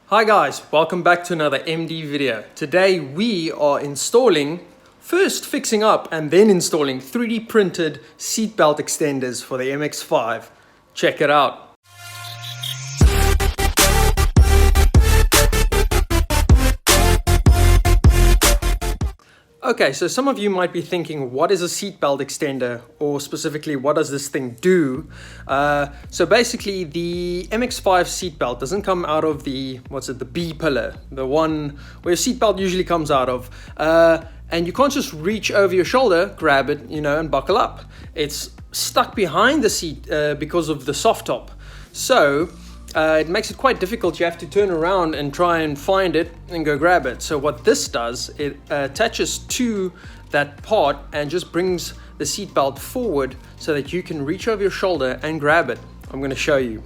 Hi guys, welcome back to another MD video. Today we are first fixing up and then installing 3D printed seatbelt extenders for the MX5. Check it out. Okay, so some of you might be thinking, what is a seatbelt extender, or specifically, what does this thing do? So basically, the MX5 seatbelt doesn't come out of the B pillar, the one where your seatbelt usually comes out of. And you can't just reach over your shoulder, grab it, and buckle up. It's stuck behind the seat because of the soft top. So it makes it quite difficult. You have to turn around and try and find it and go grab it. So what this does, it attaches to that part and just brings the seatbelt forward so that you can reach over your shoulder and grab it. I'm going to show you.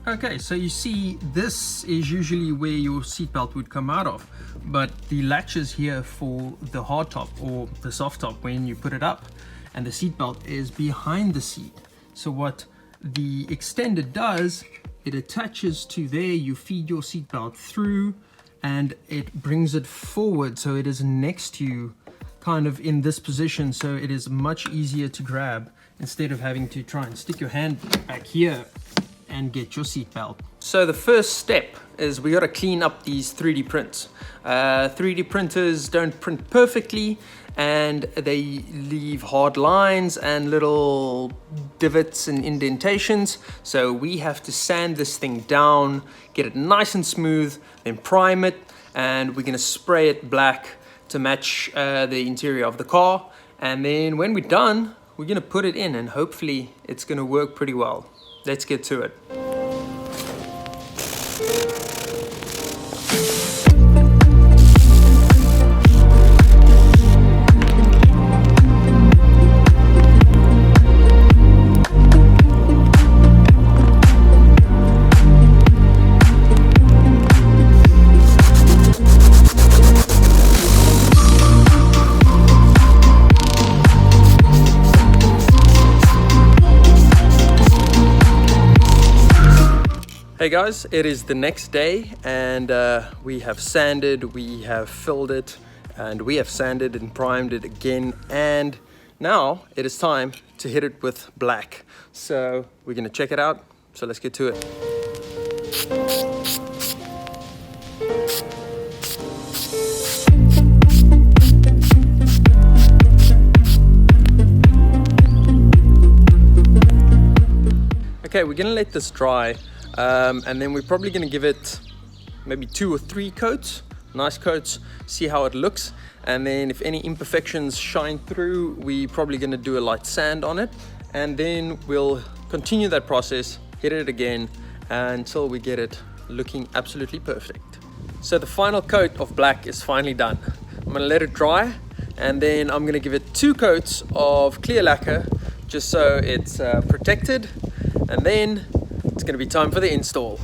Okay, so you see this is usually where your seatbelt would come out of, but the latch is here for the hard top or the soft top when you put it up, and the seatbelt is behind the seat. So what the extender does, it attaches to there, you feed your seatbelt through and it brings it forward so it is next to you, kind of in this position, so it is much easier to grab instead of having to try and stick your hand back here and get your seatbelt. So the first step is we got to clean up these 3D prints. 3D printers don't print perfectly and they leave hard lines and little divots and indentations. So we have to sand this thing down, get it nice and smooth, then prime it, and we're gonna spray it black to match the interior of the car. And then when we're done, we're gonna put it in and hopefully it's gonna work pretty well. Let's get to it. Hey guys, it is the next day and we have sanded, we have filled it, and we have sanded and primed it again, and now it is time to hit it with black. So we're gonna check it out, so let's get to it. Okay, we're gonna let this dry. And then we're probably going to give it maybe 2 or 3 coats, nice coats, see how it looks. And then if any imperfections shine through, we're probably going to do a light sand on it. And then we'll continue that process, hit it again until we get it looking absolutely perfect. So the final coat of black is finally done. I'm going to let it dry and then I'm going to give it 2 coats of clear lacquer just so it's protected. And then it's going to be time for the install.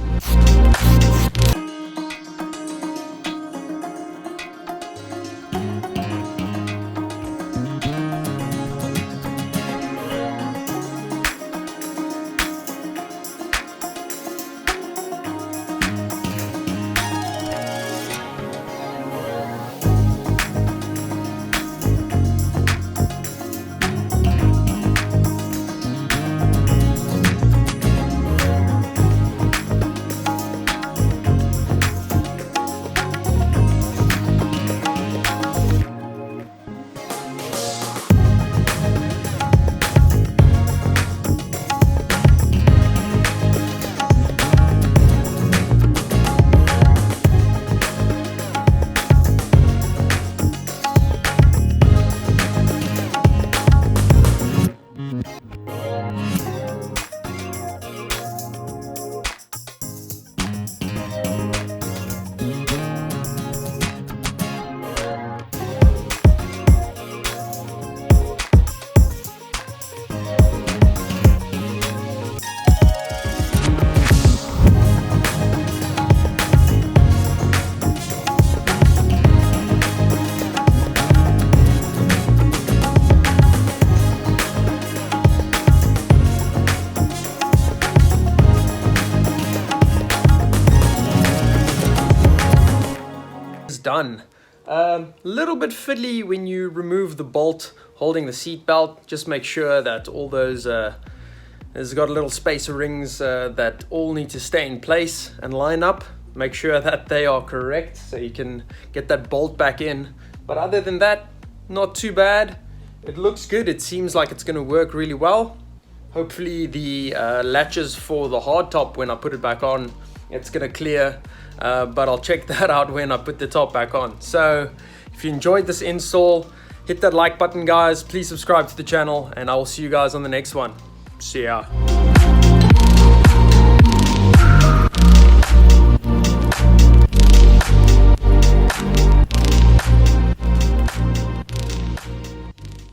done. Little bit fiddly when you remove the bolt holding the seat belt. Just make sure that all those there's got little spacer rings that all need to stay in place and line up. Make sure that they are correct so you can get that bolt back in. But other than that, not too bad. It looks good. It seems like it's going to work really well. Hopefully the latches for the hardtop, when I put it back on, it's going to clear. But I'll check that out when I put the top back on. So if you enjoyed this install, hit that like button, guys. Please subscribe to the channel, and I will see you guys on the next one. See ya.